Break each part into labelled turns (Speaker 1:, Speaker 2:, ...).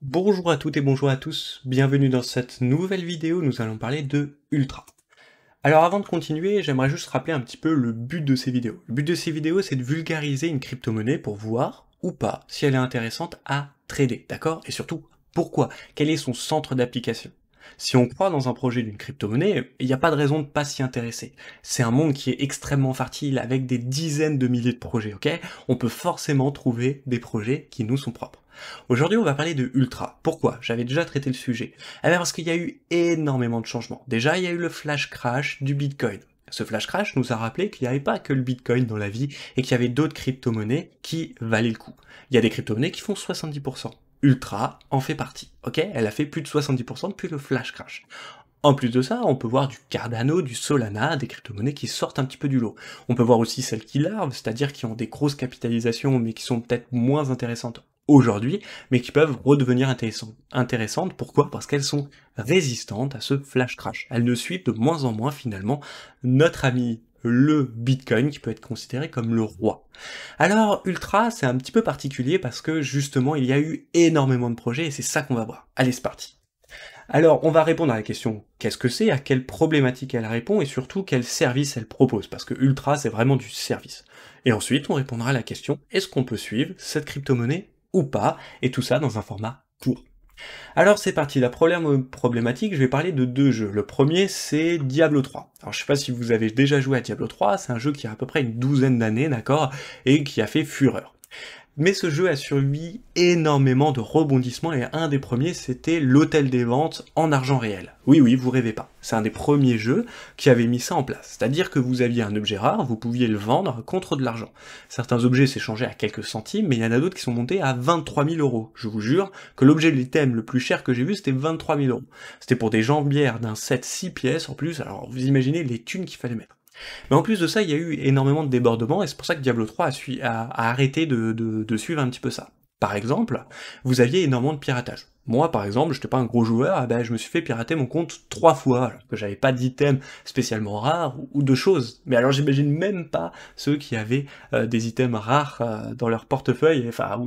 Speaker 1: Bonjour à toutes et bonjour à tous, bienvenue dans cette nouvelle vidéo, nous allons parler de Ultra. Alors avant de continuer, j'aimerais juste rappeler un petit peu le but de ces vidéos. Le but de ces vidéos, c'est de vulgariser une crypto-monnaie pour voir, ou pas, si elle est intéressante à trader, d'accord? Et surtout, pourquoi? Quel est son centre d'application? Si on croit dans un projet d'une crypto-monnaie, il n'y a pas de raison de pas s'y intéresser. C'est un monde qui est extrêmement fertile, avec des dizaines de milliers de projets, ok? On peut forcément trouver des projets qui nous sont propres. Aujourd'hui, on va parler de Ultra. Pourquoi? J'avais déjà traité le sujet. Eh bien parce qu'il y a eu énormément de changements. Déjà, il y a eu le flash crash du Bitcoin. Ce flash crash nous a rappelé qu'il n'y avait pas que le Bitcoin dans la vie et qu'il y avait d'autres crypto-monnaies qui valaient le coup. Il y a des crypto-monnaies qui font 70%. Ultra en fait partie, ok? Elle a fait plus de 70% depuis le flash crash. En plus de ça, on peut voir du Cardano, du Solana, des crypto-monnaies qui sortent un petit peu du lot. On peut voir aussi celles qui larvent, c'est-à-dire qui ont des grosses capitalisations mais qui sont peut-être moins intéressantes aujourd'hui, mais qui peuvent redevenir intéressantes. Pourquoi? Parce qu'elles sont résistantes à ce flash crash. Elles ne suivent de moins en moins finalement notre ami le Bitcoin qui peut être considéré comme le roi. Alors Ultra, c'est un petit peu particulier parce que justement il y a eu énormément de projets et c'est ça qu'on va voir. Allez, c'est parti. Alors, on va répondre à la question qu'est-ce que c'est, à quelle problématique elle répond, et surtout quel service elle propose, parce que Ultra, c'est vraiment du service. Et ensuite, on répondra à la question est-ce qu'on peut suivre cette crypto-monnaie ou pas, et tout ça dans un format court. Alors c'est parti, la première problématique, je vais parler de deux jeux. Le premier, c'est Diablo 3. Alors je sais pas si vous avez déjà joué à Diablo 3, c'est un jeu qui a à peu près une douzaine d'années, d'accord, et qui a fait fureur. Mais ce jeu a subi énormément de rebondissements et un des premiers c'était l'hôtel des ventes en argent réel. Oui oui, vous rêvez pas. C'est un des premiers jeux qui avait mis ça en place. C'est-à-dire que vous aviez un objet rare, vous pouviez le vendre contre de l'argent. Certains objets s'échangeaient à quelques centimes, mais il y en a d'autres qui sont montés à 23 000 euros. Je vous jure que l'objet de l'item le plus cher que j'ai vu c'était 23 000 euros. C'était pour des jambières d'un set 6 pièces en plus, alors vous imaginez les thunes qu'il fallait mettre. Mais en plus de ça, il y a eu énormément de débordements, et c'est pour ça que Diablo 3 a arrêté de suivre un petit peu ça. Par exemple, vous aviez énormément de piratage. Moi, par exemple, j'étais pas un gros joueur, eh ben, je me suis fait pirater mon compte 3 fois, alors que j'avais pas d'items spécialement rares ou de choses. Mais alors j'imagine même pas ceux qui avaient des items rares dans leur portefeuille, enfin,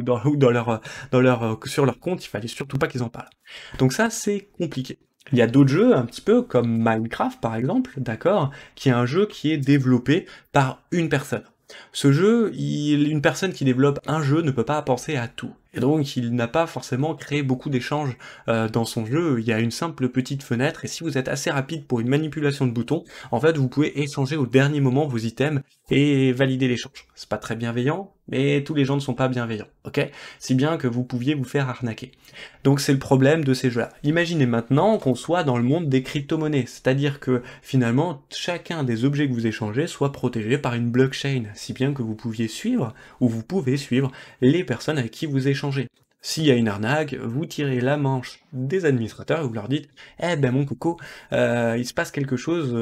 Speaker 1: sur leur compte, il fallait surtout pas qu'ils en parlent. Donc ça, c'est compliqué. Il y a d'autres jeux, un petit peu, comme Minecraft par exemple, d'accord, qui est un jeu qui est développé par une personne. Ce jeu, une personne qui développe un jeu ne peut pas penser à tout. Et donc il n'a pas forcément créé beaucoup d'échanges dans son jeu, il y a une simple petite fenêtre, et si vous êtes assez rapide pour une manipulation de boutons, en fait vous pouvez échanger au dernier moment vos items et valider l'échange. C'est pas très bienveillant, mais tous les gens ne sont pas bienveillants, ok? Si bien que vous pouviez vous faire arnaquer. Donc c'est le problème de ces jeux-là. Imaginez maintenant qu'on soit dans le monde des crypto-monnaies, c'est-à-dire que finalement chacun des objets que vous échangez soit protégé par une blockchain, si bien que vous pouviez suivre, ou vous pouvez suivre, les personnes avec qui vous échangez. S'il y a une arnaque, vous tirez la manche des administrateurs et vous leur dites eh ben mon coco, il se passe quelque chose,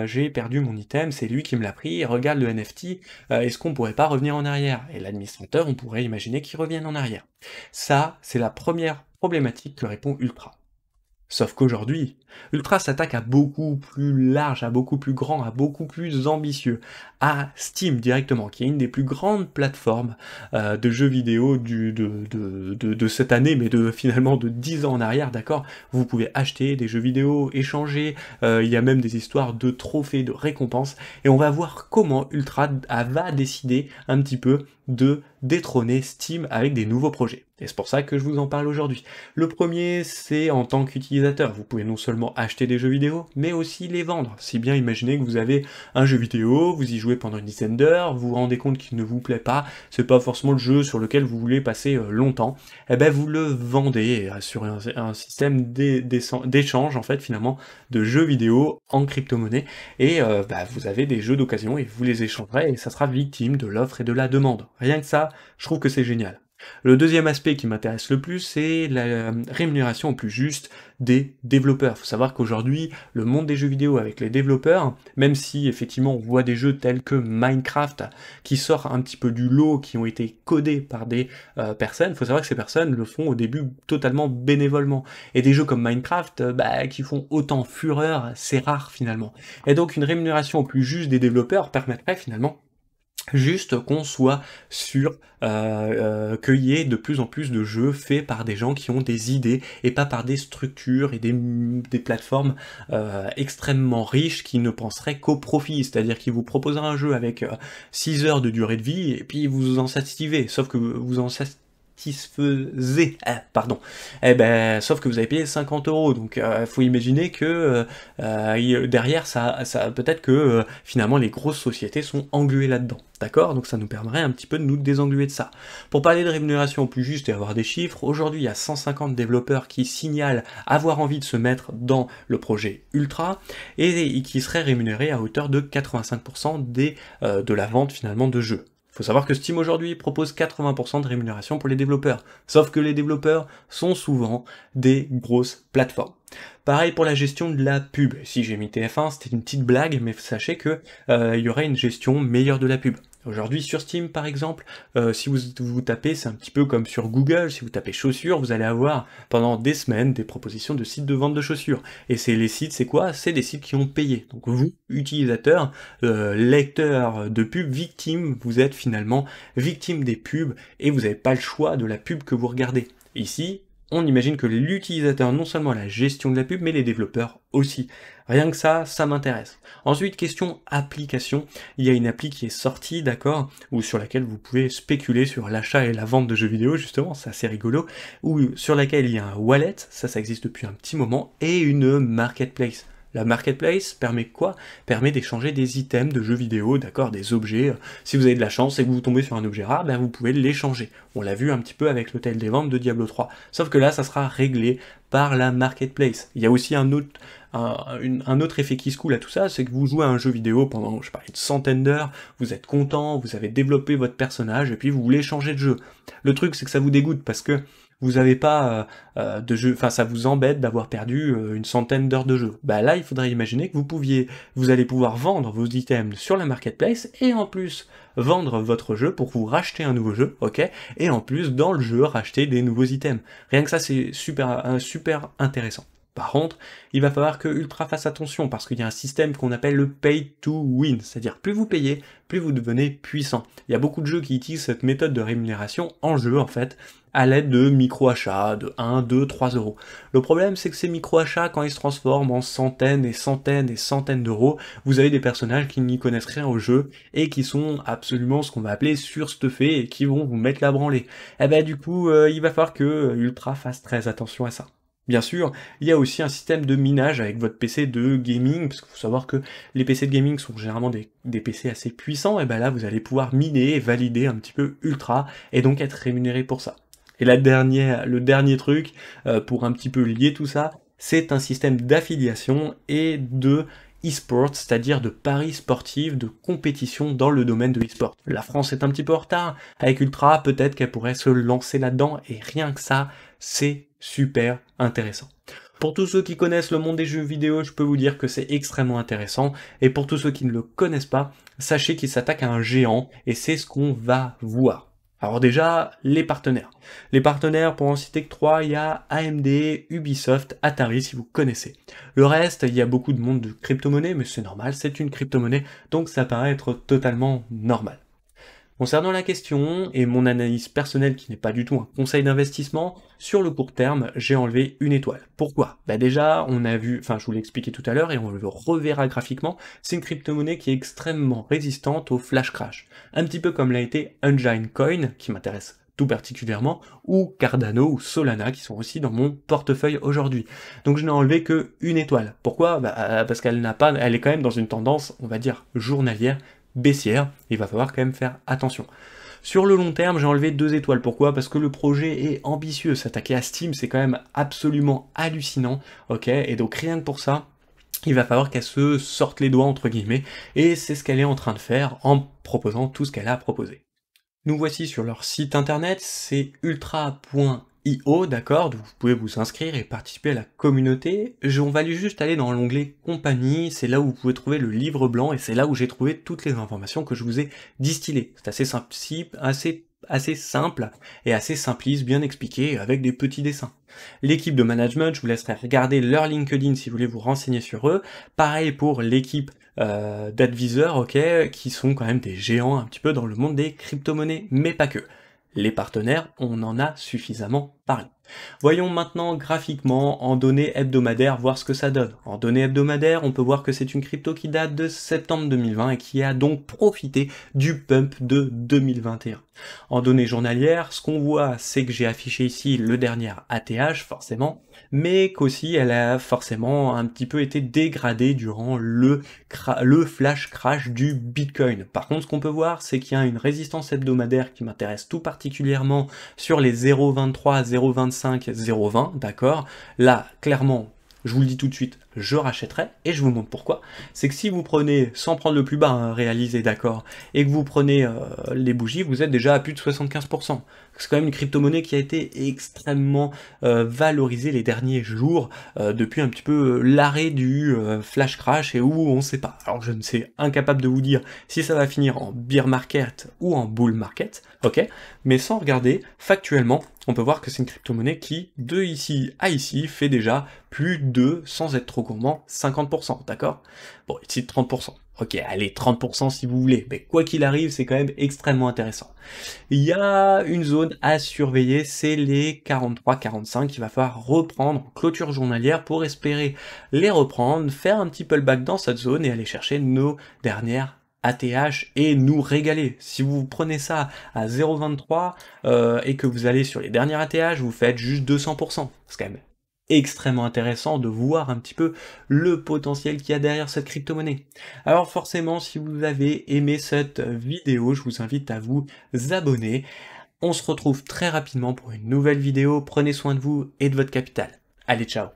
Speaker 1: j'ai perdu mon item, c'est lui qui me l'a pris, regarde le NFT, est-ce qu'on pourrait pas revenir en arrière? Et l'administrateur, on pourrait imaginer qu'il revienne en arrière. Ça, c'est la première problématique que répond Ultra. Sauf qu'aujourd'hui, Ultra s'attaque à beaucoup plus large, à beaucoup plus grand, à beaucoup plus ambitieux, à Steam directement, qui est une des plus grandes plateformes de jeux vidéo de cette année, mais finalement de 10 ans en arrière, d'accord? Vous pouvez acheter des jeux vidéo, échanger, il y a même des histoires de trophées, de récompenses, et on va voir comment Ultra va décider un petit peu de détrôner Steam avec des nouveaux projets. Et c'est pour ça que je vous en parle aujourd'hui. Le premier, c'est en tant qu'utilisateur. Vous pouvez non seulement acheter des jeux vidéo, mais aussi les vendre. Si bien imaginez que vous avez un jeu vidéo, vous y jouez pendant une dizaine d'heures, vous vous rendez compte qu'il ne vous plaît pas, c'est pas forcément le jeu sur lequel vous voulez passer longtemps, et ben vous le vendez sur un système d'échange, en fait, finalement, de jeux vidéo en crypto-monnaie, et vous avez des jeux d'occasion, et vous les échangerez, et ça sera victime de l'offre et de la demande. Rien que ça, je trouve que c'est génial. Le deuxième aspect qui m'intéresse le plus, c'est la rémunération au plus juste des développeurs. Il faut savoir qu'aujourd'hui, le monde des jeux vidéo avec les développeurs, même si effectivement on voit des jeux tels que Minecraft qui sortent un petit peu du lot, qui ont été codés par des personnes, il faut savoir que ces personnes le font au début totalement bénévolement. Et des jeux comme Minecraft, qui font autant fureur, c'est rare finalement. Et donc une rémunération au plus juste des développeurs permettrait finalement Juste qu'on soit sûr qu'il y ait de plus en plus de jeux faits par des gens qui ont des idées et pas par des structures et des plateformes extrêmement riches qui ne penseraient qu'au profit, c'est-à-dire qu'ils vous proposeraient un jeu avec 6 heures de durée de vie et puis vous en satisfez, sauf que vous en satisfaisez, pardon, sauf que vous avez payé 50 euros, donc faut imaginer que derrière ça peut-être que finalement les grosses sociétés sont engluées là-dedans, d'accord? Donc ça nous permettrait un petit peu de nous désengluer de ça. Pour parler de rémunération plus juste et avoir des chiffres, aujourd'hui il y a 150 développeurs qui signalent avoir envie de se mettre dans le projet Ultra et qui seraient rémunérés à hauteur de 85% de la vente finalement de jeux. Faut savoir que Steam aujourd'hui propose 80% de rémunération pour les développeurs, sauf que les développeurs sont souvent des grosses plateformes. Pareil pour la gestion de la pub. Si j'ai mis TF1, c'était une petite blague, mais sachez que il y aurait une gestion meilleure de la pub. Aujourd'hui sur Steam par exemple, si vous tapez, c'est un petit peu comme sur Google, si vous tapez chaussures, vous allez avoir pendant des semaines des propositions de sites de vente de chaussures. Et les sites, c'est quoi? C'est des sites qui ont payé. Donc vous, utilisateurs, lecteurs de pub, victimes, vous êtes finalement victime des pubs et vous n'avez pas le choix de la pub que vous regardez. Ici, on imagine que l'utilisateur non seulement a la gestion de la pub, mais les développeurs aussi. Rien que ça m'intéresse. Ensuite, question application. Il y a une appli qui est sortie, d'accord, ou sur laquelle vous pouvez spéculer sur l'achat et la vente de jeux vidéo, justement, c'est assez rigolo, ou sur laquelle il y a un wallet, ça existe depuis un petit moment, et une marketplace. La marketplace permet quoi? Permet d'échanger des items de jeux vidéo, d'accord, des objets. Si vous avez de la chance et que vous tombez sur un objet rare, ben vous pouvez l'échanger. On l'a vu un petit peu avec l'hôtel des ventes de Diablo 3. Sauf que là, ça sera réglé par la marketplace. Il y a aussi un autre effet qui se coule à tout ça, c'est que vous jouez à un jeu vidéo pendant, je sais pas, une centaine d'heures, vous êtes content, vous avez développé votre personnage, et puis vous voulez changer de jeu. Le truc, c'est que ça vous dégoûte, parce que vous n'avez pas de jeu, enfin ça vous embête d'avoir perdu une centaine d'heures de jeu. Bah là, il faudrait imaginer que vous allez pouvoir vendre vos items sur la marketplace et en plus vendre votre jeu pour vous racheter un nouveau jeu, ok? Et en plus dans le jeu racheter des nouveaux items. Rien que ça, c'est super intéressant. Par contre, il va falloir que Ultra fasse attention parce qu'il y a un système qu'on appelle le pay to win, c'est-à-dire plus vous payez, plus vous devenez puissant. Il y a beaucoup de jeux qui utilisent cette méthode de rémunération en jeu en fait, à l'aide de micro-achats de 1, 2, 3 euros. Le problème c'est que ces micro-achats, quand ils se transforment en centaines et centaines et centaines d'euros, vous avez des personnages qui n'y connaissent rien au jeu et qui sont absolument ce qu'on va appeler surstuffés et qui vont vous mettre la branlée. Et ben du coup, il va falloir que Ultra fasse très attention à ça. Bien sûr, il y a aussi un système de minage avec votre PC de gaming, parce qu'il faut savoir que les PC de gaming sont généralement des PC assez puissants, et ben là vous allez pouvoir miner et valider un petit peu Ultra, et donc être rémunéré pour ça. Et le dernier truc, pour un petit peu lier tout ça, c'est un système d'affiliation et de e-sport, c'est-à-dire de paris sportifs, de compétition dans le domaine de e-sport. La France est un petit peu en retard, avec Ultra, peut-être qu'elle pourrait se lancer là-dedans, et rien que ça, c'est super intéressant. Pour tous ceux qui connaissent le monde des jeux vidéo, je peux vous dire que c'est extrêmement intéressant, et pour tous ceux qui ne le connaissent pas, sachez qu'il s'attaque à un géant, et c'est ce qu'on va voir. Alors déjà, les partenaires. Les partenaires, pour en citer que 3, il y a AMD, Ubisoft, Atari, si vous connaissez. Le reste, il y a beaucoup de monde de crypto-monnaie, mais c'est normal, c'est une crypto-monnaie, donc ça paraît être totalement normal. Concernant la question, et mon analyse personnelle qui n'est pas du tout un conseil d'investissement, sur le court terme, j'ai enlevé une étoile. Pourquoi? Bah déjà, on a vu, enfin je vous l'ai expliqué tout à l'heure, et on le reverra graphiquement, c'est une crypto-monnaie qui est extrêmement résistante au flash crash. Un petit peu comme l'a été Engine Coin, qui m'intéresse tout particulièrement, ou Cardano ou Solana, qui sont aussi dans mon portefeuille aujourd'hui. Donc je n'ai enlevé que une étoile. Pourquoi? Bah, parce qu'elle elle est quand même dans une tendance, on va dire, journalière, baissière, il va falloir quand même faire attention. Sur le long terme, j'ai enlevé 2 étoiles. Pourquoi? Parce que le projet est ambitieux. S'attaquer à Steam, c'est quand même absolument hallucinant, ok? Et donc rien que pour ça, il va falloir qu'elle se sorte les doigts, entre guillemets, et c'est ce qu'elle est en train de faire en proposant tout ce qu'elle a à proposer. Nous voici sur leur site internet, c'est ultra.io, d'accord, vous pouvez vous inscrire et participer à la communauté. On va juste aller dans l'onglet compagnie, c'est là où vous pouvez trouver le livre blanc et c'est là où j'ai trouvé toutes les informations que je vous ai distillées. C'est assez simple, assez simple et assez simpliste, bien expliqué, avec des petits dessins. L'équipe de management, je vous laisserai regarder leur LinkedIn si vous voulez vous renseigner sur eux. Pareil pour l'équipe d'advisors, ok, qui sont quand même des géants un petit peu dans le monde des crypto-monnaies, mais pas que. Les partenaires, on en a suffisamment parlé. Voyons maintenant graphiquement en données hebdomadaires voir ce que ça donne. En données hebdomadaires, on peut voir que c'est une crypto qui date de septembre 2020 et qui a donc profité du pump de 2021. En données journalières, ce qu'on voit, c'est que j'ai affiché ici le dernier ATH, forcément, mais qu'aussi elle a forcément un petit peu été dégradée durant le flash crash du Bitcoin. Par contre, ce qu'on peut voir, c'est qu'il y a une résistance hebdomadaire qui m'intéresse tout particulièrement sur les 0,23, 0,25, 0,20, d'accord? Là, clairement, je vous le dis tout de suite, je rachèterai, et je vous montre pourquoi. C'est que si vous prenez, sans prendre le plus bas, hein, réalisé, d'accord, et que vous prenez les bougies, vous êtes déjà à plus de 75%. C'est quand même une crypto-monnaie qui a été extrêmement valorisée les derniers jours, depuis un petit peu l'arrêt du flash crash, et où on ne sait pas. Alors je ne sais, incapable de vous dire si ça va finir en bear market ou en bull market, ok, mais sans regarder, factuellement, on peut voir que c'est une crypto-monnaie qui, de ici à ici, fait déjà plus de, sans être trop gourmand, 50%, d'accord? Bon, ici 30%. Ok, allez, 30% si vous voulez, mais quoi qu'il arrive, c'est quand même extrêmement intéressant. Il y a une zone à surveiller, c'est les 43-45, il va falloir reprendre en clôture journalière pour espérer les reprendre, faire un petit pullback dans cette zone et aller chercher nos dernières ATH et nous régaler. Si vous prenez ça à 0,23 et que vous allez sur les dernières ATH, vous faites juste 200%. C'est quand même extrêmement intéressant de voir un petit peu le potentiel qu'il y a derrière cette crypto-monnaie. Alors forcément, si vous avez aimé cette vidéo, je vous invite à vous abonner. On se retrouve très rapidement pour une nouvelle vidéo. Prenez soin de vous et de votre capital. Allez, ciao!